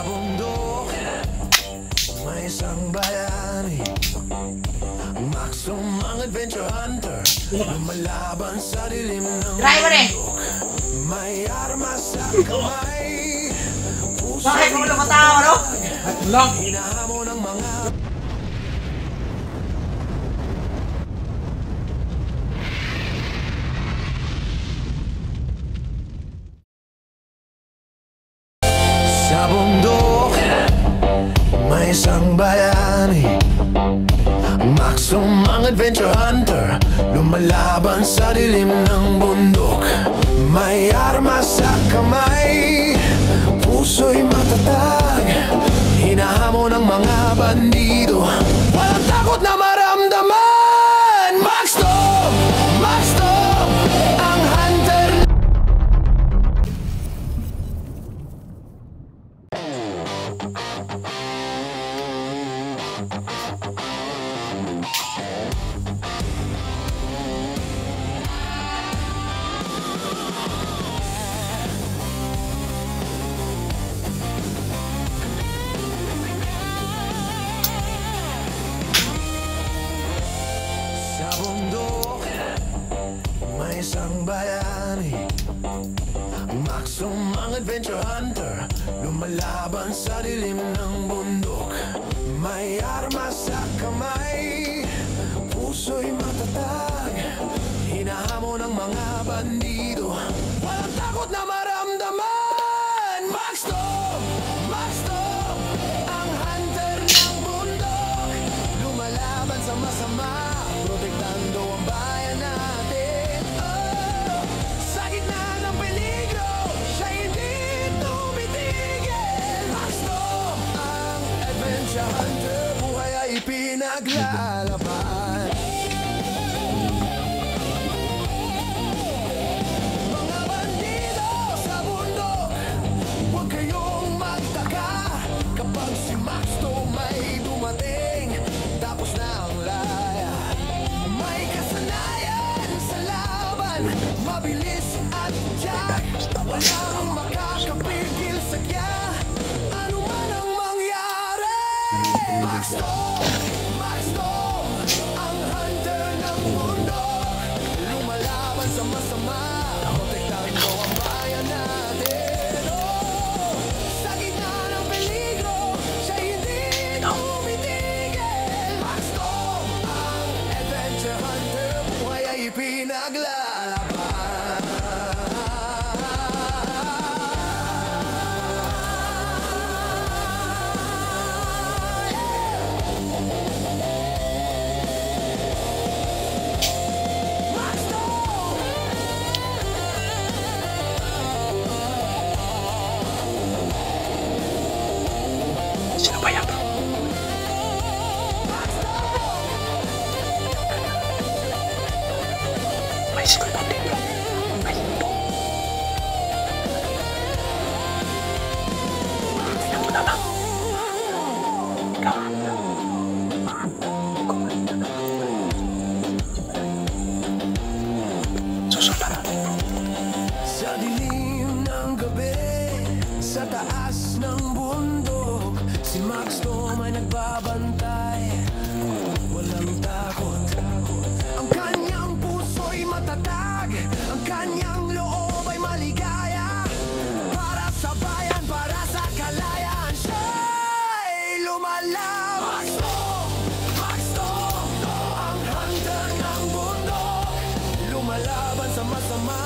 bundok, may isang bayani, Maxum ang adventure hunter, lumalaban sa dilim ng bundok. May armas sa kamay, bakit mo na matawa, no? hinahamon ng mga sa bundok, may isang bayani, Maxum ang adventure hunter, lumalaban sa dilim ng bundok. May armas sa kamay, puso'y matatag, hinahamon ng mga bandido, walang takot na maramdaman. Maxum! Maxum! Ang hunter. Sa bundok, may isang bayani, Maxum ang adventure hunter, lumalaban sa dilim ng bundok. May armas sa kamay, puso'y matatag, hinahamon ng mga bandido, walang takot na maramdaman. Maxum! Maxum! Ang hunter ng bundok, lumalaban sa masama, protektando ang bayan natin. Oh, sa gitna ng peligro, siya hindi tumitigil. Maxum ang adventure hunter, buhay ay ipinaglalaban. Mga bandido sa bundok, huwag kayong magtaka kapag si Maxum ay dumating, tapos na ang laya. May kasanayan sa laban, mabilis at tiyak, walang makakapigil sa kya, ano man ang mangyari. Maxum! Maxum! Ang hunter ng bundok, lumalaban sa masama, protektando ang bayan natin. Oh, sa gitna ng peligro, siya hindi tumitigil. Maxum ang adventure hunter, buhay ay ipinaglalaban. Sino ba yan? May school pa dito. May ito. Tingnan mo na lang. Ikaw. Susunod na. Sa dilim ng gabi, sa taas ng bundok, si Maxum ay nagbabantay, walang takot. Ang kanyang puso'y matatag, ang kanyang loob ay maligaya, para sa bayan, para sa kalayaan, siya'y lumalaban. Maxum! Maxum! Ang hunter ng bundok, lumalaban sa masama,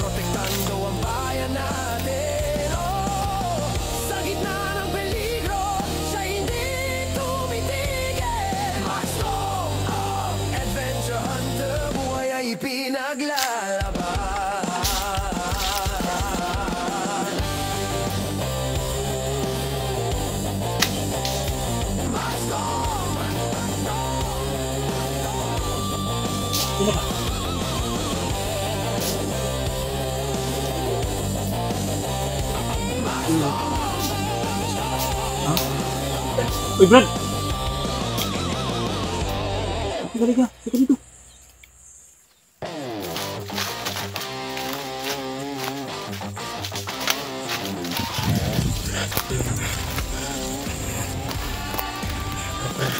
protektando ang bayan natin. Oh, sa gitna ng peligro, siya hindi tumitigil. Maxum ang adventure hunter, buhay ay ipinaglalaban. Maxum! Sino ba? Uy, Brad! Halika, halika dito.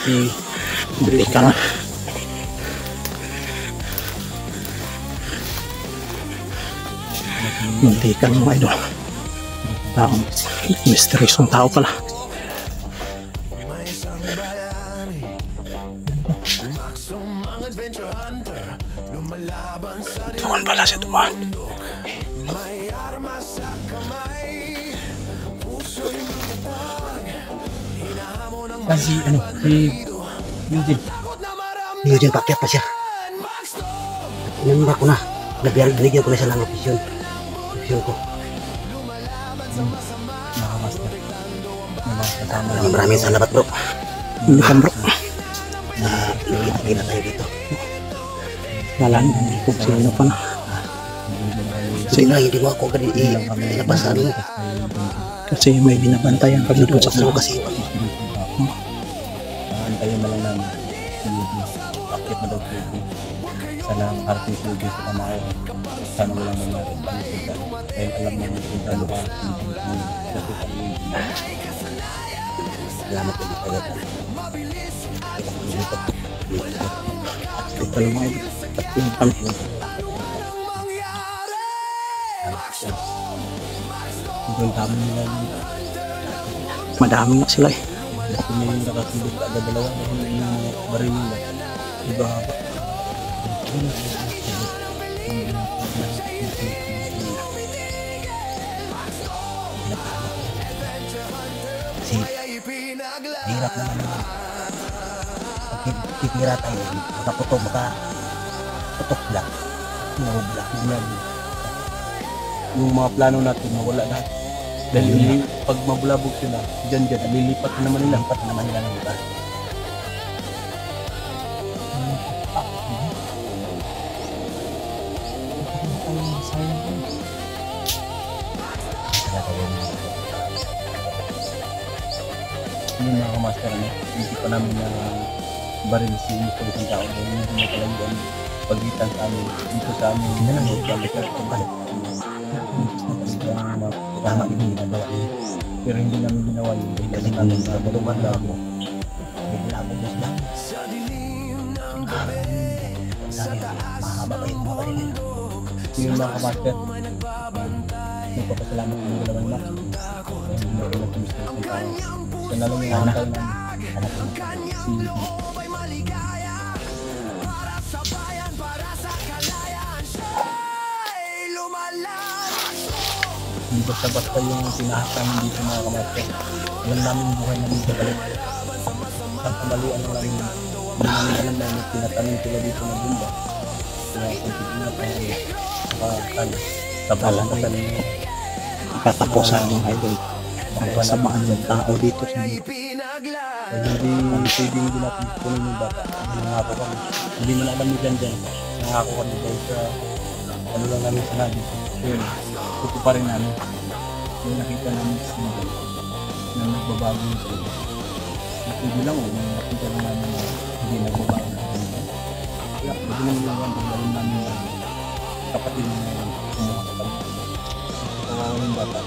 Balikan. Balikan mga idol. Taong misteryosong tao pala. Tuhan pala si Tuhan. Kasi si Eugene. Eugene, pakyat pa siya. Inamba ko na. Binigyan ko na siya ng opsyon. Opsyon ko. Nakamaster. Kasama lang. Maraming salamat, bro. Hindi ka bro. Nakita tayo dito. Wala na. Kung sino pa na. Sila, hindi mo ako ilabasan mo. Kasi may binabantayan kami doon sa Ano kasi? Antayin na lang namin. Akit na daw po. Sana ang harting sugi sa kamay. Sana walang nangyari. Kaya alam mo kung gano'n ka. Salamat ulit tayo. ito lang mga idol. Tatlong kami. Doon kami nila yun. Madami nga sila eh. Kasi may nakasilip ka agad dalawa dahil yung baril nila. Iba haba. Kasi hirap naman naman. Pag titira tayo, makaputok sila. Nahubla. Yung mga plano natin mawala lahat. Dahil pag mabulabog sila, dyan, lilipat na naman nila. Lipat naman nila ng lugar. Yung mga kamaster, hindi pa namin na baril si Mr. Isang tao. Dahil hindi na talagang pagitan sa amin. Dito sa amin, hindi na balik at balik. Tama yung ginagawa niya. Pero hindi namin ginawa yun. Kasi namin sa baluman labo. Labo mo sila. Mahaba pa yung mga baril nila. Yung mga kamaster, nagpapasalamat ng dalawang match. Hindi na rin nag-Mr. Isang tao. So nalang yung antay namin. Anak ko. Si hindi basta-basta yung pinahakang dito mga kamaster. Alam namin yung buhay namin sa balik. Ang kamalian lang namin. Hindi namin alam na may tinatanim sila dito na bunda. Kaya kung titignan pa rin, nakakala. Tabalan na tanim. Katapusan yung idol. Ang kasamaan ng tao dito sa Kaya hindi pwedeng hindi natin kunin yung bata. Nangako kami. Hindi mo na alam ni Jan. Nangako kami dahil sa ano lang namin sinabi. Yun, tuto pa rin namin. Yung nakita namin sa sinigay na nagbabago yung sila. Hindi lang yung nakita lang namin na hindi nagbabago na sila. Kaya pwede naman lang yan. Dahil alam namin na kapatid na kumuha sa kami. Kasi kawawa yung bata.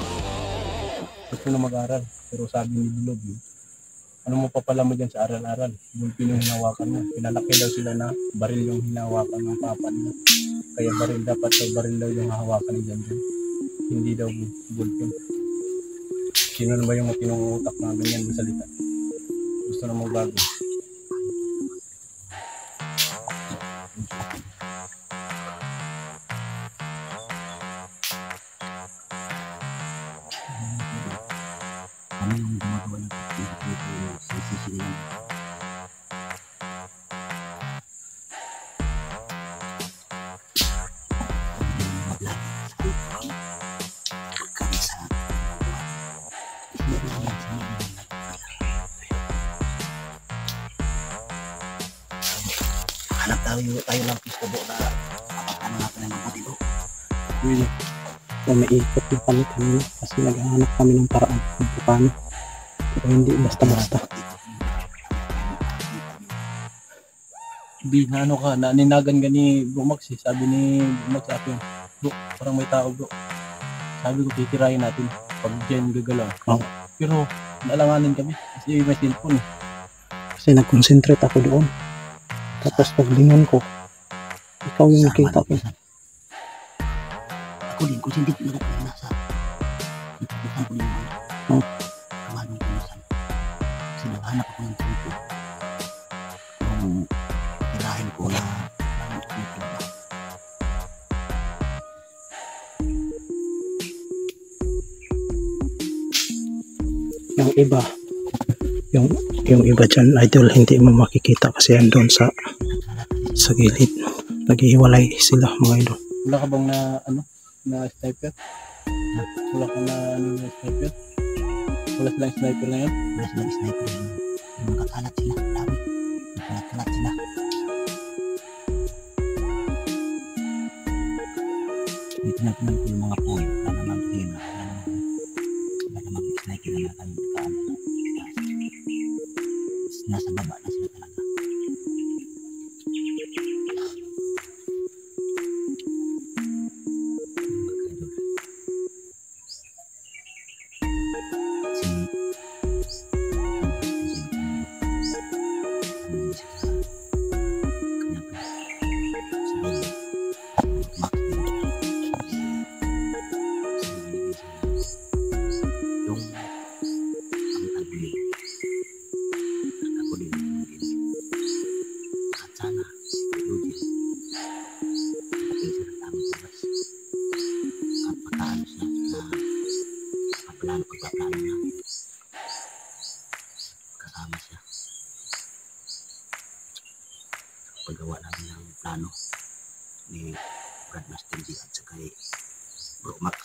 Gusto na mag-aral. Pero sabi ni Bilog yun, ano mo papala mo dyan sa aral-aral? Bulpin yung hinawakan mo. Pinalaki daw sila na baril yung hinawakan ng papa niya. Kaya baril dapat sa baril daw yung hawakan ni Jan. Hindi daw bulpin. Sino na ba yung matinong utak na ganyan ng salita? Gusto na magbago. Kami yung gumagawa ng sisisilan. Kami sa hanap tayo lang pisto do na kapatano natin ng mga dito. Really? Kung may ikot na kami kanina kasi naghahanap kami ng paraan kung paano. Pero hindi basta-basta. Hindi na ano ka, naninagan ka ni Bro Max eh. Sabi ni Bro Max sa akin, bro, parang may tao bro. Sabi ko, titirahin natin pag dyan gagalaw. Oh. Pero naalanganin kami kasi may cellphone eh. Kasi nag-concentrate ako doon. Tapos paglingon ko, ikaw yung nakita ko. Ako din, kung hindi ko na nasa itutusan ko din yung kamalong kulusan. Kasi naghanap ako ng truko. Yung tirahin ko na Yung iba, yung iba dyan, idol, hindi mo makikita kasi andun sa gilid. Naghihiwalay sila, mga idol. Wala ka bang na sniper? Wala ka na sniper? Wala silang sniper na yun? wala silang sniper yun. Yung nakakalat sila, dami. Nakakalat sila. Dito na ko yung mga point. Wala namang hina. Wala namang sniper na nakakalaan. Nasa baba na sila talaga. Kasama siya. Paggawa namin ng plano ni Brad Master G at saka kay Bro Max.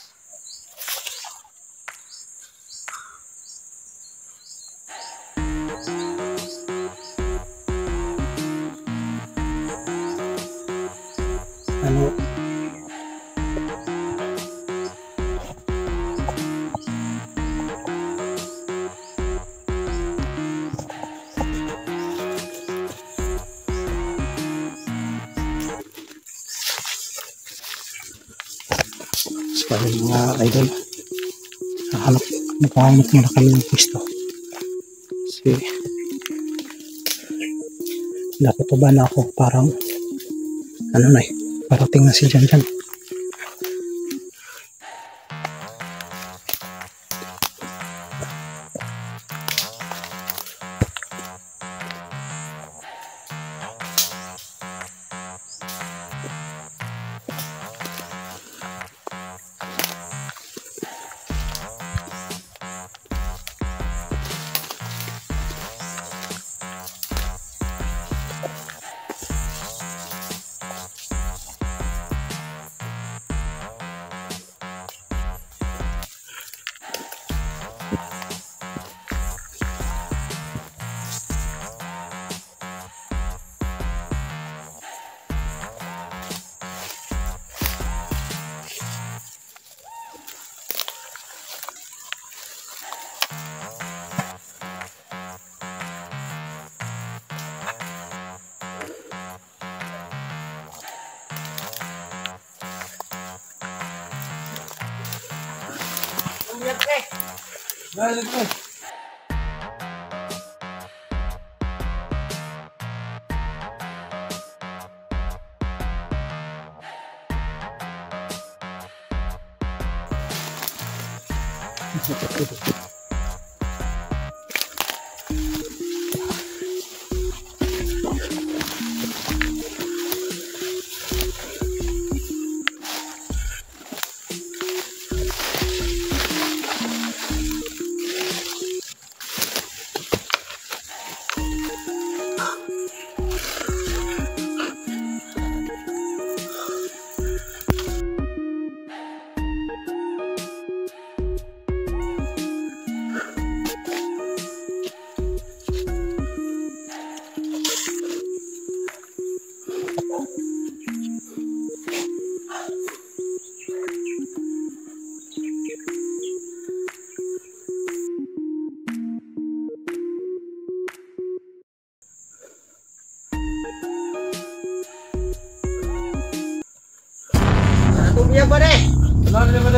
Ano, sekali mga idol, nakahanap muna kami ng pwesto kasi napatuba na ako, parang ano na parating na si Jan Jan.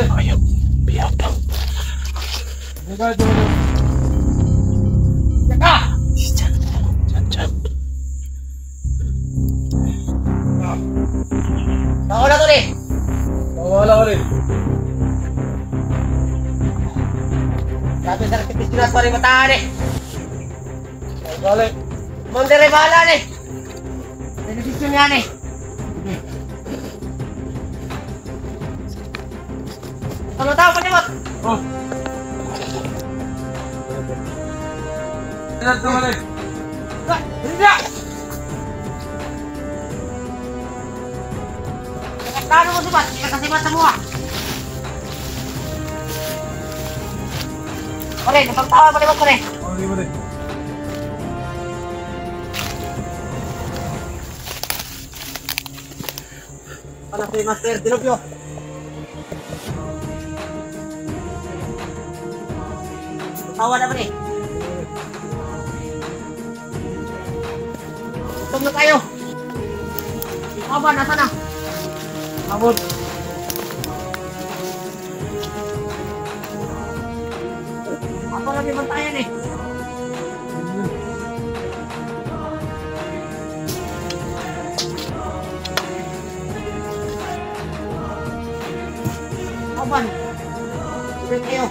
Ayaw, biyak. Si Jan. Sabi sa rakipis ko na sorry matahan eh. Balik. Mandere bahala nih. Desisyon yan eh. Kalau tahu penyebab. Oh. Lihat balik. Tidak. Tahan mo sobat, kita kasih mata semua. Oke, depan tawa balik mo rin. Oh, di balik. Para si Master Dilopio. Tawa na ba rin? Gutom na tayo. Ikaw ba? Nasa na? Abot. Ako lang yung bantayan eh. Kapan? Tuloy kayo.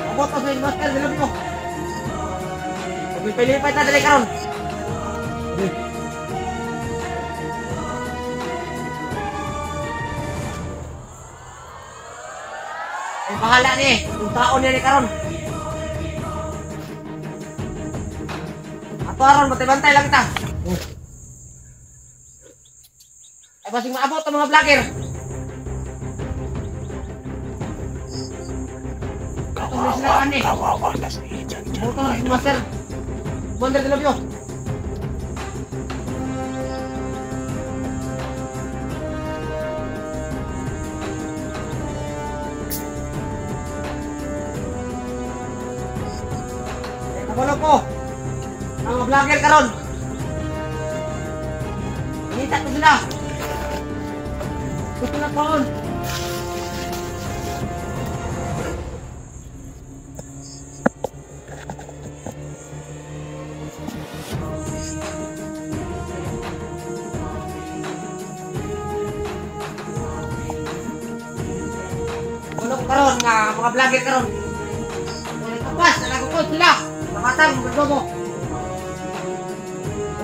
Abot ko sa Master Dilopio. Pagpipilipay na dali karon. Ay bahala ni, kung taon niya ni karon. Ato aron, bantay-bantay lang kita. Ay basing maabot ang mga vlogger. Kawawa na si Jan Jan. Buto si Master Dilopio. Kabalo ko ang mga vlogger karon. Inita ko sila. Gusto na taon. Karon nga mga vlogger karon. Wala kapas, nagukod sila. Nakatang magdobo.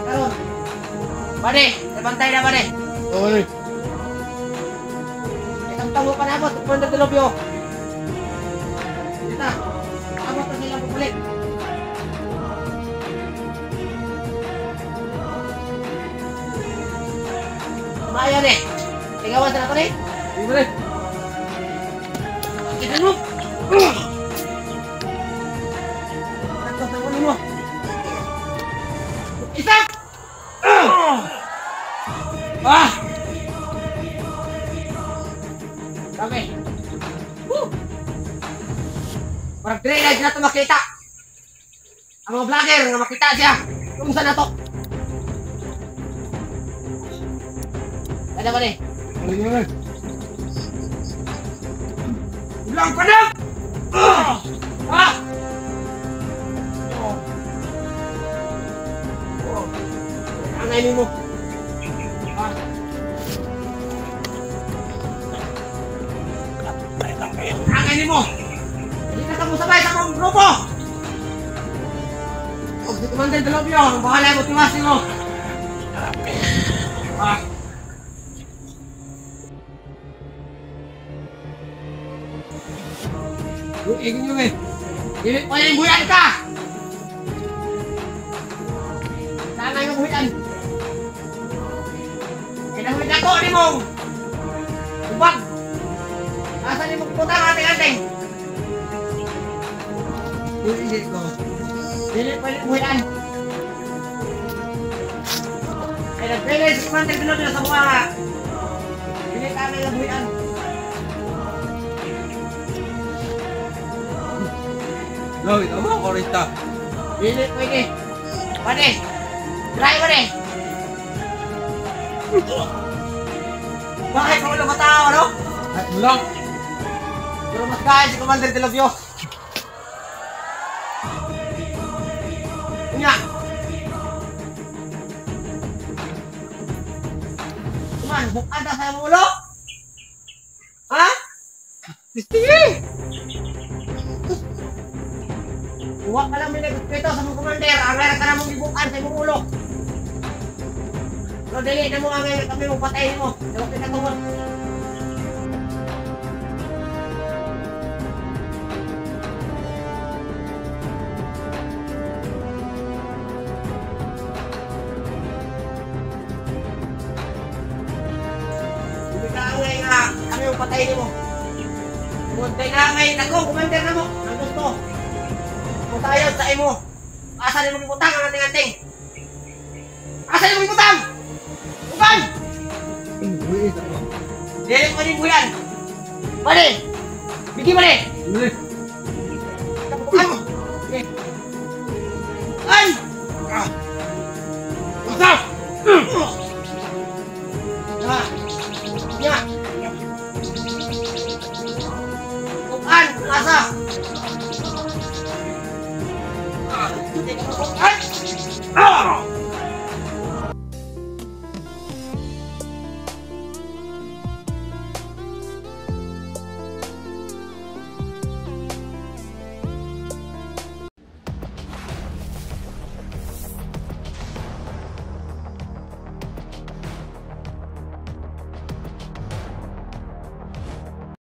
Karon. Bade, bantay na bade. Oy. Itang tawo pa na abot, Master Dilopio. Dita. Abot na sila pupulit. Maya ni. Tigawan sa nato ni. Di balik. Kita dulu. Angkat tangan dulu. Isa. Kami. Parang dire na dito makita. Ang mga vlogger nga makita siya. Kung saan na to? Ada ba ni? Balik na lang. Ulang ka na! Angay mo. Angay mo. Hindi ka mo sabay sa akong grupo. Huwag si Commander Dilopio. Ang bahala mo, tiwasin mo. Ingin nyo eh. Hindi pa yung buyan ka. Sana yung buyan. Kinahulit ako ni mong. Ubag. Asan yung magputang ating-ating. Hindi ko. Hindi pa yung buyan. Ay nagpili si Commander Dilopio sa mga. Hindi kami yung buyan. Loy, tama ako rita. Hindi pwede. Pwede. Try mo rin. Bakit kung wala matao, no? Ay, ulang. Pero mas kaya si Commander Dilopio. Kunya. Kuman, bukan dah saya mau lo. Hah? Disini. Huwag ka lang minagpito sa mga commander. Ang meron ka namang ibukan sa imong ulo. Pero dili na mo nga ngayon kami mong patayin mo. Huwag kita tungkol. Hindi ka ngayon nga kami mong patayin mo. Huwag tayo na ngayon ako, commander na mo. Ang gusto. Kung tayo sa imo. Asa na mo ibutang ang ating anting? Asa na mo ibutang? Bukan! Dili mo rin buyan. Pwede! Bigyan mo rin! Bukan mo! Bukan! Bukan!